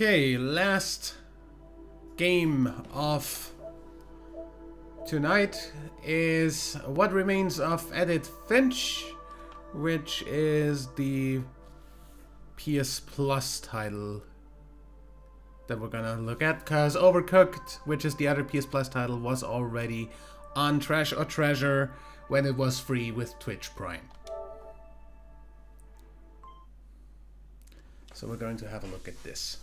Okay, last game of tonight is What Remains of Edith Finch, which is the PS Plus title that we're gonna look at, because Overcooked, which is the other PS Plus title, was already on Trash or Treasure when it was free with Twitch Prime. So we're going to have a look at this.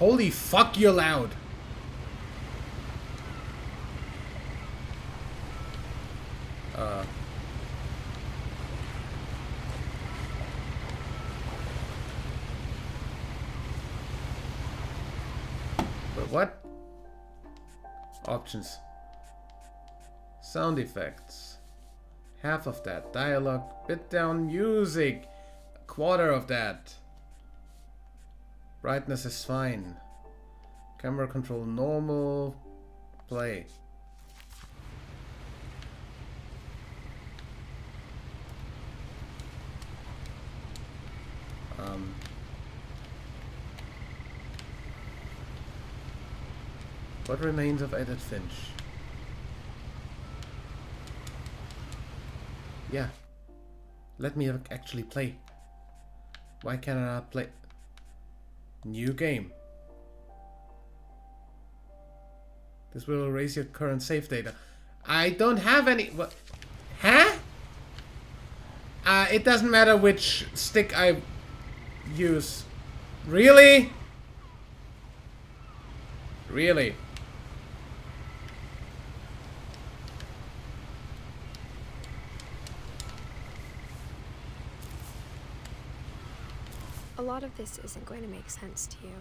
Holy fuck, you're loud. But what? Options. Sound effects. Half of that. Dialogue. Bit down music. A quarter of that. Brightness is fine. Camera control normal. Play. What remains of Edith Finch? Yeah. Let me actually play. Why can I not play? New game. This will erase your current save data. I don't have any. What? Huh? It doesn't matter which stick I use. Really? Really? A lot of this isn't going to make sense to you.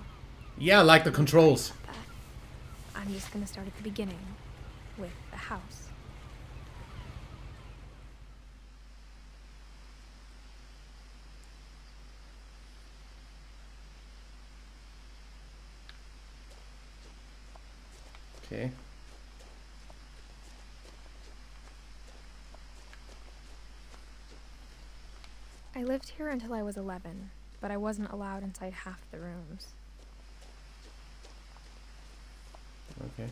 Yeah, like the controls. I'm just going to start at the beginning, with the house. Okay. I lived here until I was 11, but I wasn't allowed inside half the rooms. Okay.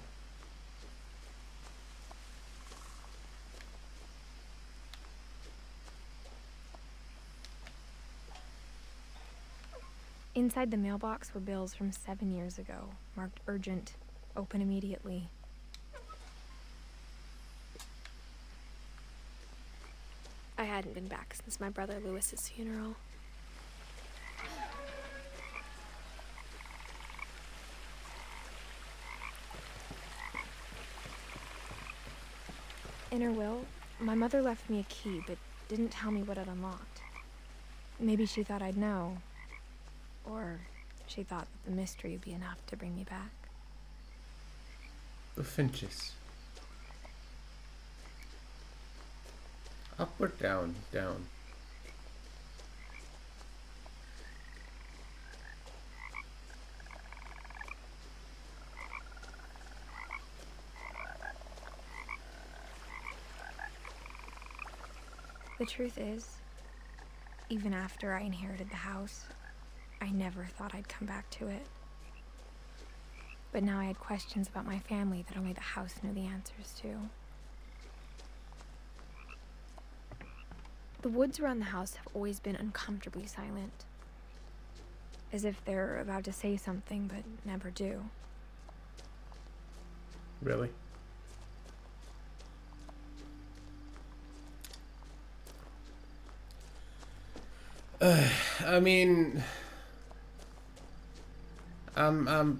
Inside the mailbox were bills from 7 years ago, marked urgent, open immediately. I hadn't been back since my brother Lewis's funeral. In her will, my mother left me a key, but didn't tell me what it unlocked. Maybe she thought I'd know. Or she thought that the mystery would be enough to bring me back. The Finches. Up or down? Down. The truth is, even after I inherited the house, I never thought I'd come back to it. But now I had questions about my family that only the house knew the answers to. The woods around the house have always been uncomfortably silent. As if they're about to say something, but never do. Really? I mean, I'm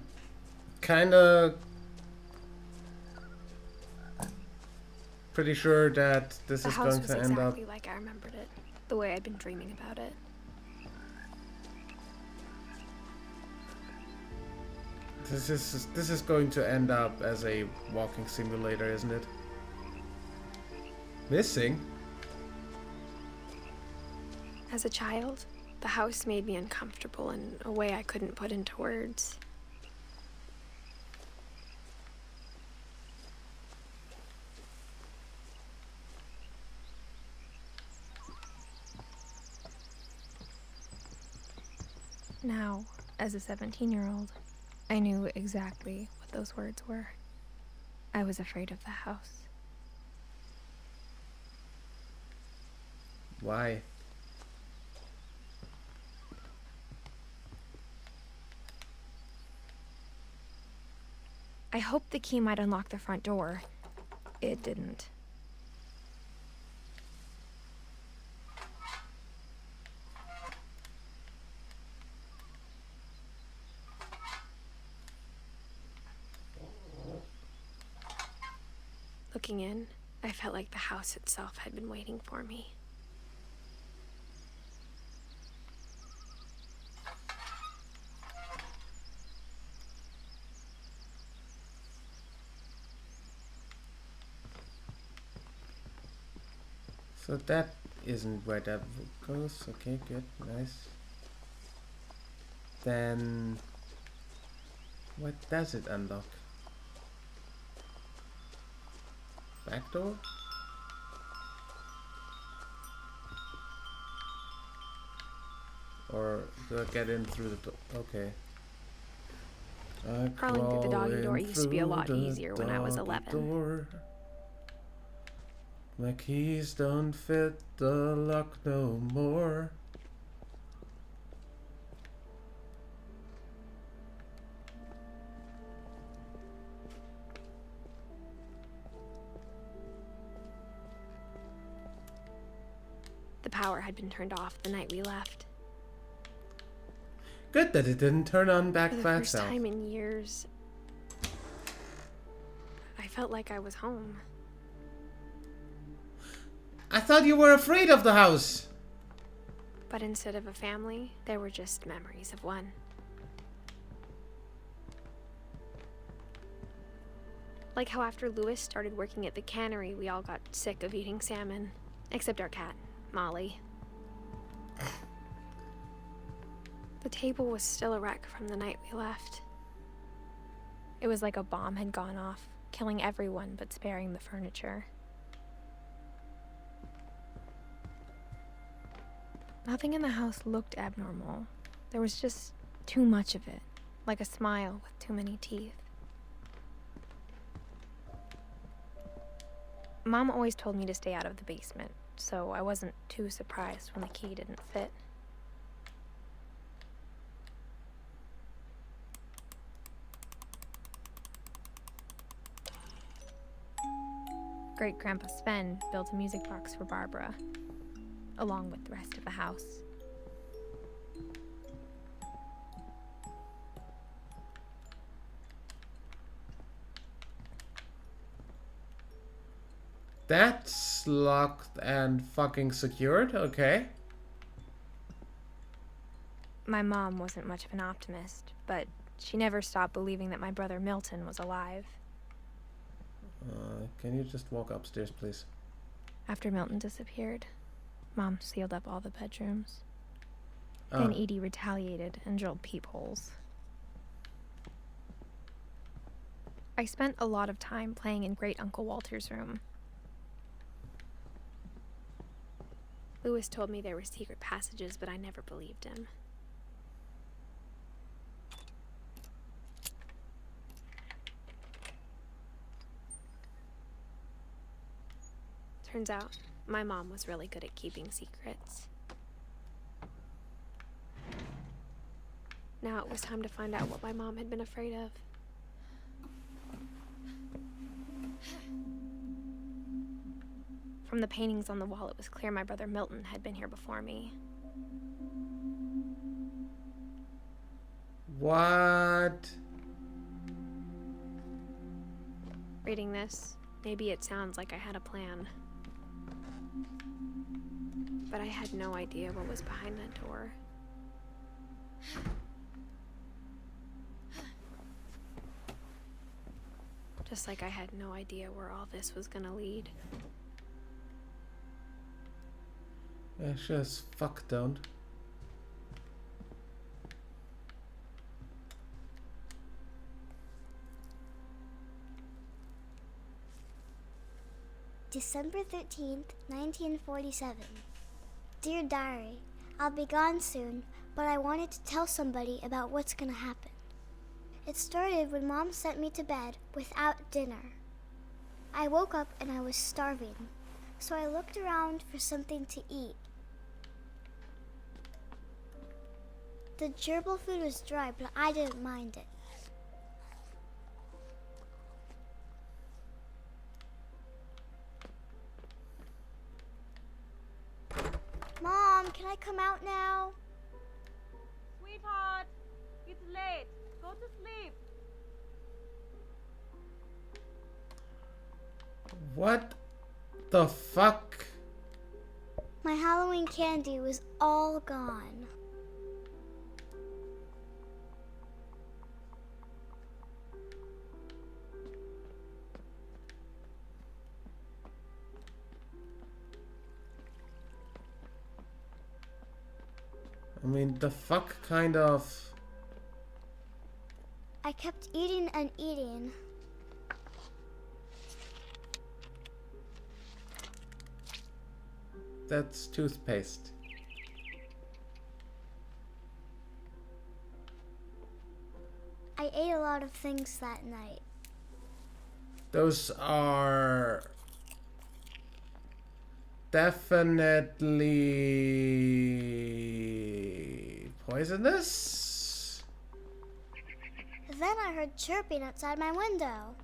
kind of pretty sure that this is going to end up like I remembered it. the way I'd been dreaming about it. This is going to end up as a walking simulator, isn't it? Missing? As a child, the house made me uncomfortable in a way I couldn't put into words. Now, as a 17-year-old, I knew exactly what those words were. I was afraid of the house. Why? I hoped the key might unlock the front door. It didn't. Looking in, I felt like the house itself had been waiting for me. So that isn't where that goes. Okay, good, nice. Then what does it unlock? Back door? Or do I get in through the door? Okay. Crawling through the doggy door used to be a lot easier when I was 11. Door. My keys don't fit the lock no more. The power had been turned off the night we left. Good that it didn't turn on back For the by first itself. time in years, I felt like I was home. I thought you were afraid of the house. But instead of a family, there were just memories of one. Like how after Lewis started working at the cannery, we all got sick of eating salmon. Except our cat, Molly. The table was still a wreck from the night we left. It was like a bomb had gone off, killing everyone but sparing the furniture. Nothing in the house looked abnormal. There was just too much of it, like a smile with too many teeth. Mom always told me to stay out of the basement, so I wasn't too surprised when the key didn't fit. Great-Grandpa Sven built a music box for Barbara, along with the rest of the house. That's locked and fucking secured, okay. My mom wasn't much of an optimist, but she never stopped believing that my brother Milton was alive. Can you just walk upstairs, please? After Milton disappeared, Mom sealed up all the bedrooms. Then Edie retaliated and drilled peepholes. I spent a lot of time playing in Great Uncle Walter's room. Lewis told me there were secret passages, but I never believed him. Turns out, my mom was really good at keeping secrets. Now it was time to find out what my mom had been afraid of. From the paintings on the wall, it was clear my brother Milton had been here before me. What? Reading this, maybe it sounds like I had a plan. but I had no idea what was behind that door. Just like I had no idea where all this was gonna lead. Yeah, sure as fuck don't. December 13th, 1947. Dear Diary, I'll be gone soon, but I wanted to tell somebody about what's gonna happen. It started when Mom sent me to bed without dinner. I woke up and I was starving, so I looked around for something to eat. The gerbil food was dry, but I didn't mind it. Mom, can I come out now? Sweetheart, it's late. Go to sleep. What the fuck? My Halloween candy was all gone. I mean, the fuck kind of... I kept eating and eating. That's toothpaste. I ate a lot of things that night. Those are... definitely... poisonous? Then I heard chirping outside my window.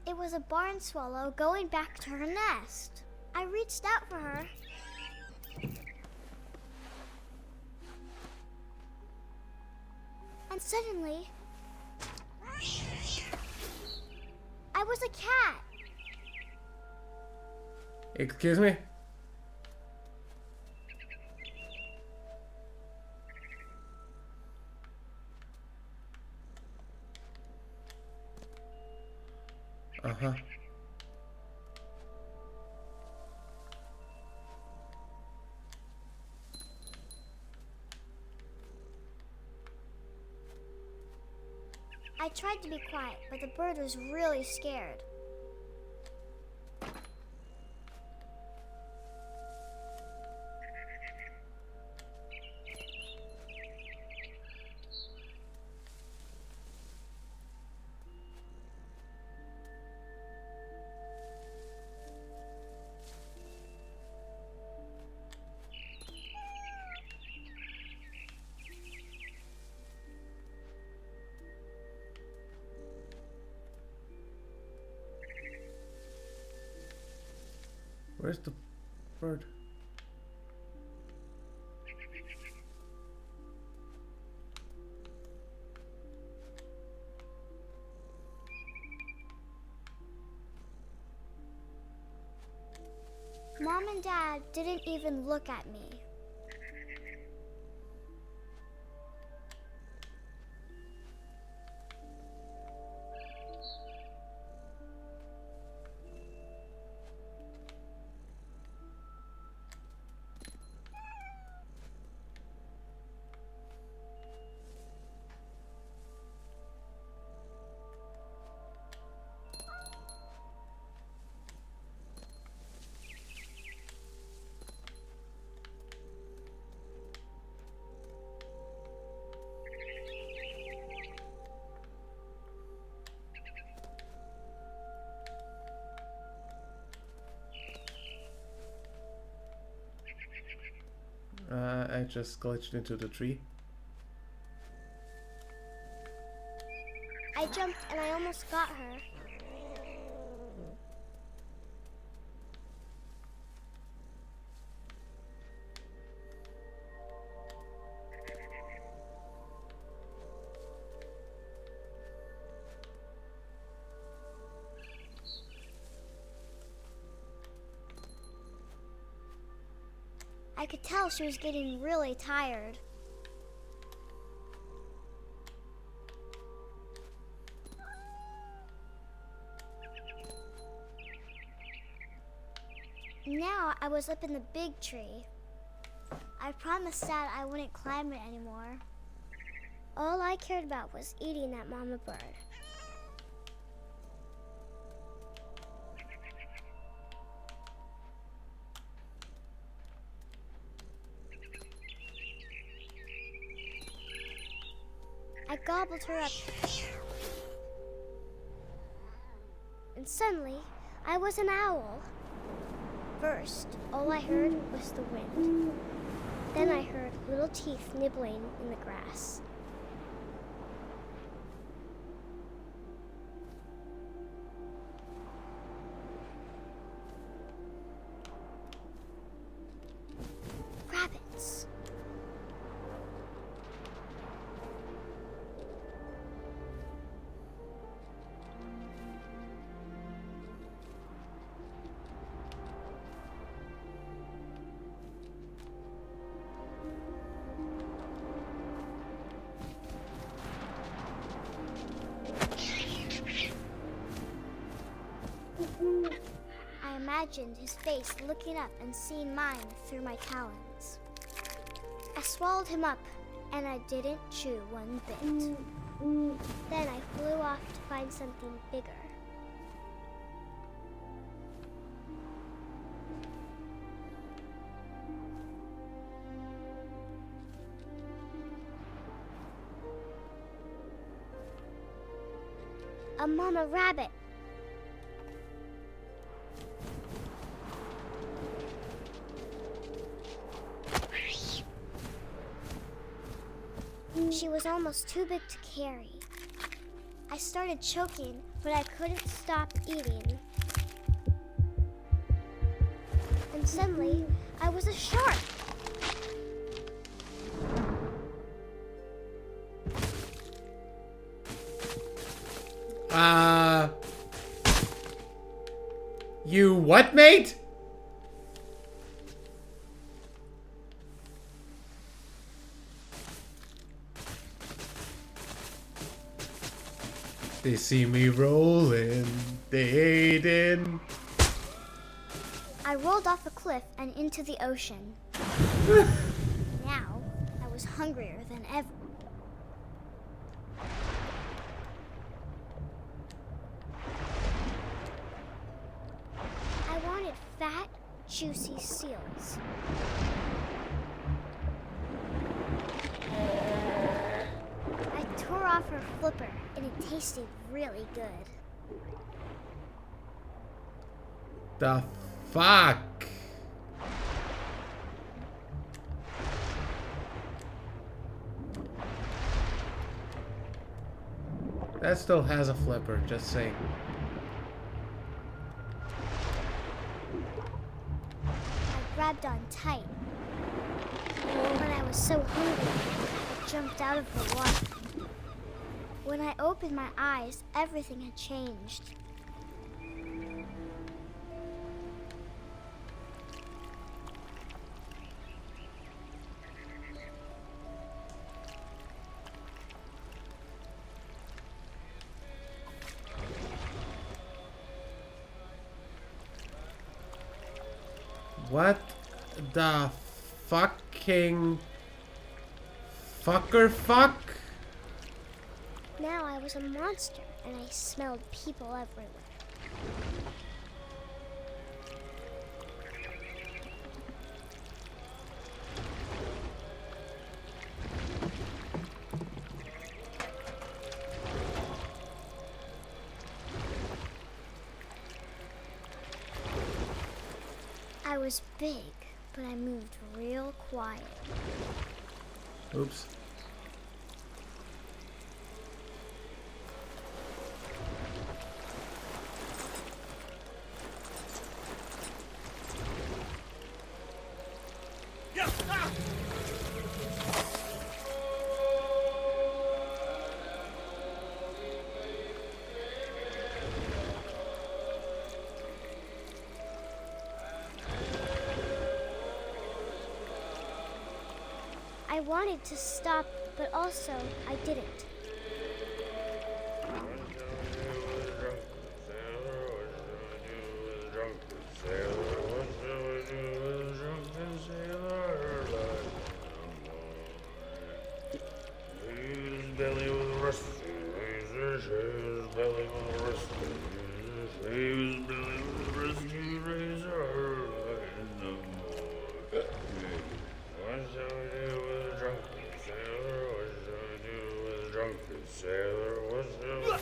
It was a barn swallow going back to her nest. I reached out for her. And suddenly, I was a cat. Excuse me? Uh-huh. I tried to be quiet, but the bird was really scared. Where's the bird? Mom and Dad didn't even look at me. I just glitched into the tree. I jumped and I almost got her. I could tell she was getting really tired. Now I was up in the big tree. I promised Dad I wouldn't climb it anymore. All I cared about was eating that mama bird. I gobbled her up. And suddenly, I was an owl. First, all I heard was the wind. Then I heard little teeth nibbling in the grass. Rabbits. I imagined his face looking up and seeing mine through my talons. I swallowed him up, and I didn't chew one bit. Then I flew off to find something bigger. A mama rabbit. She was almost too big to carry. I started choking, but I couldn't stop eating. And suddenly, I was a shark. You what, mate? They see me rolling, they ate in. I rolled off a cliff and into the ocean. Now, I was hungrier than ever. I wanted fat, juicy seals. I tore off her flipper, and it tasted really good. The fuck? That still has a flipper, just saying. I grabbed on tight. When I was so hungry, I jumped out of the water. When I opened my eyes, everything had changed. What the fucking fuck? Now I was a monster, and I smelled people everywhere. I was big, but I moved real quiet. Oops. I wanted to stop, but also I didn't. Belly was rusty, razor, belly was rusty, his belly was rusty, razor, no more. What shall we do with a drunken sailor? What shall we do with a drunken sailor? What shall we...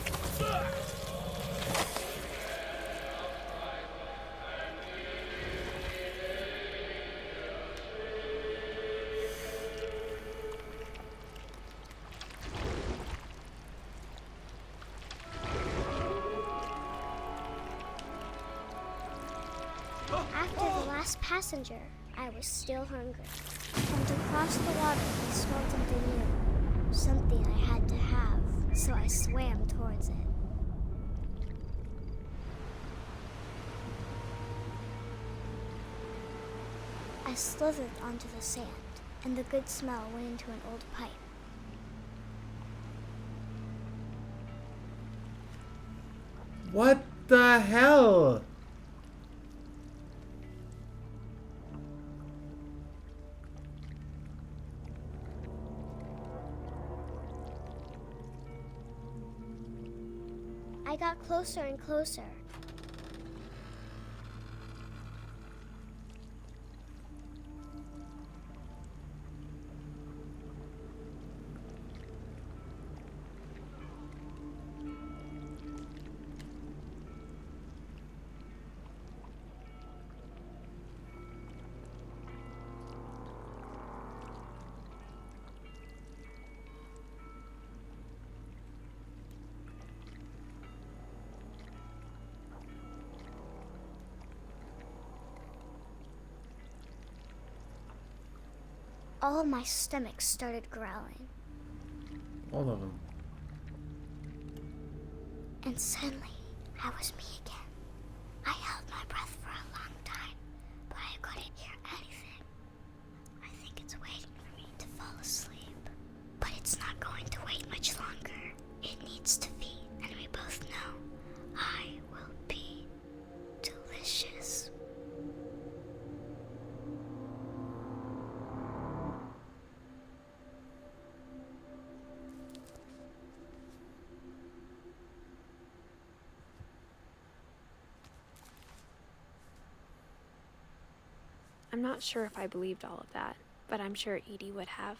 After the last passenger, I was still hungry. And across the water, I smelled something new. Something I had to have, so I swam towards it. I slithered onto the sand, and the good smell went into an old pipe. What the hell? I got closer and closer. All of my stomach started growling. All of them. And suddenly, I was me again. I held my breath for a long time, but I couldn't hear anything. I think it's waiting for me to fall asleep. But it's not going to wait much longer. It needs to feed, and we both know I will be delicious. I'm not sure if I believed all of that, but I'm sure Edie would have.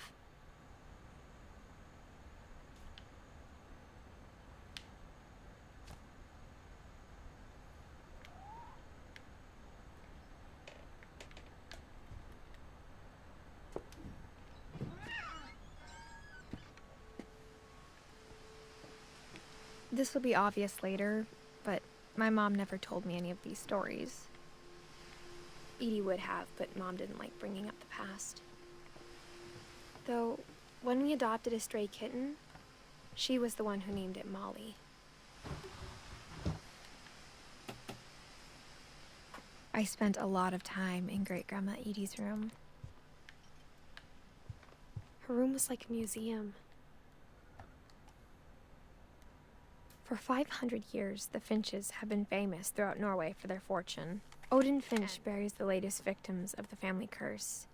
This will be obvious later, but my mom never told me any of these stories. Edie would have, but Mom didn't like bringing up the past. Though, when we adopted a stray kitten, she was the one who named it Molly. I spent a lot of time in Great-Grandma Edie's room. Her room was like a museum. For 500 years, the Finches have been famous throughout Norway for their fortune. Odin Finch buries the latest victims of the family curse.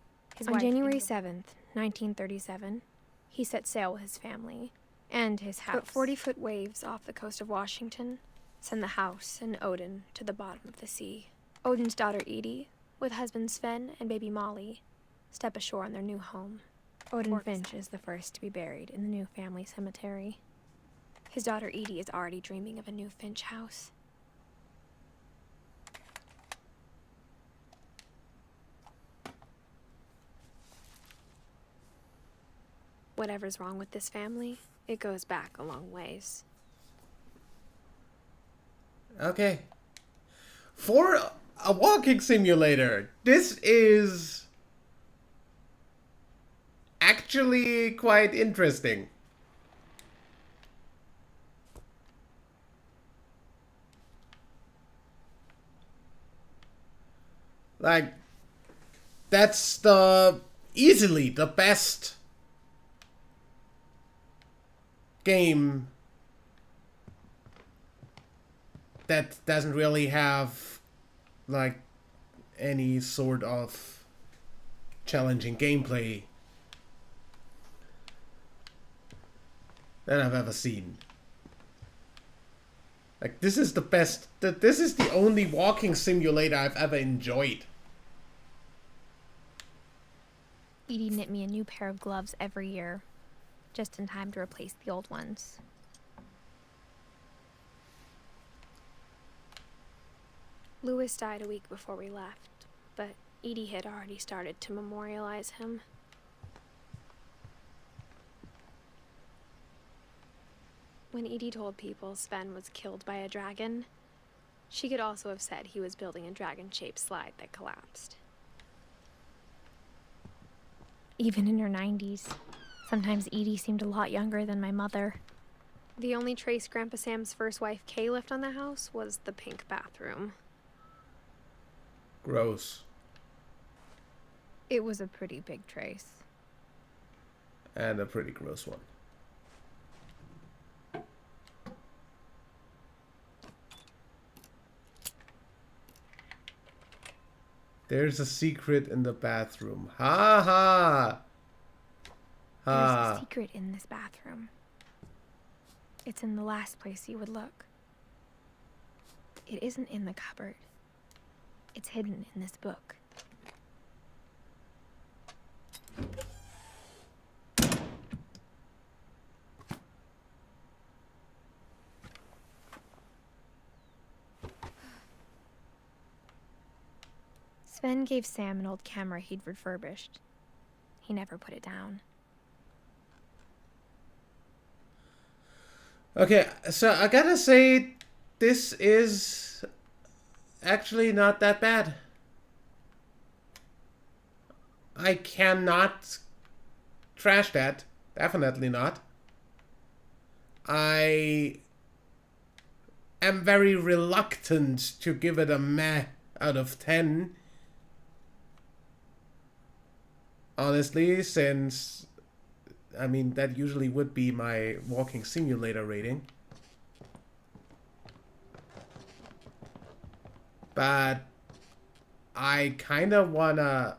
On January 7th, 1937, he set sail with his family and his house. But 40-foot waves off the coast of Washington send the house and Odin to the bottom of the sea. Odin's daughter Edie, with husband Sven and baby Molly, step ashore on their new home. Odin Finch is the first to be buried in the new family cemetery. His daughter Edie is already dreaming of a new Finch house. Whatever's wrong with this family, it goes back a long ways. Okay. For a walking simulator, this is actually quite interesting. Like, that's easily the best game that doesn't really have like any sort of challenging gameplay that I've ever seen. Like, this is the best, this is the only walking simulator I've ever enjoyed. Edie knit me a new pair of gloves every year, just in time to replace the old ones. Louis died a week before we left, but Edie had already started to memorialize him. When Edie told people Sven was killed by a dragon, she could also have said he was building a dragon-shaped slide that collapsed. Even in her 90s, sometimes Edie seemed a lot younger than my mother. The only trace Grandpa Sam's first wife, Kay, left on the house was the pink bathroom. Gross. It was a pretty big trace. And a pretty gross one. There's a secret in the bathroom. Ha ha! There's a secret in this bathroom. It's in the last place you would look. It isn't in the cupboard. It's hidden in this book. Sven gave Sam an old camera he'd refurbished. He never put it down. Okay, so I gotta say, this is actually not that bad. I cannot trash that. Definitely not. I am very reluctant to give it a meh out of 10. Honestly, since, I mean, that usually would be my walking simulator rating. But I kind of wanna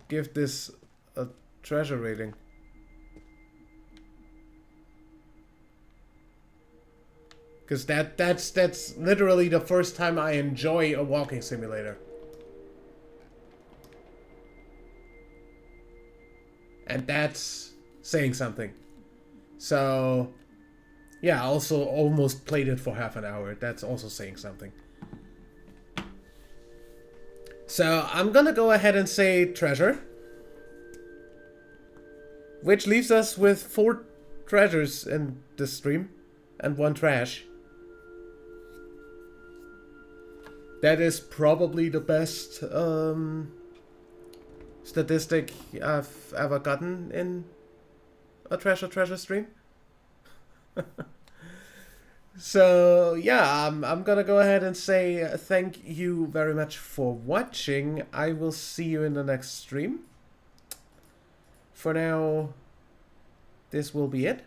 give this a treasure rating. Because that's literally the first time I enjoy a walking simulator. And that's saying something. So, yeah, I also almost played it for half an hour. That's also saying something. So, I'm gonna go ahead and say treasure. Which leaves us with 4 treasures in this stream. And 1 trash. That is probably the best statistic I've ever gotten in a treasure stream. So yeah, I'm gonna go ahead and say thank you very much for watching. I will see you in the next stream. For now, this will be it.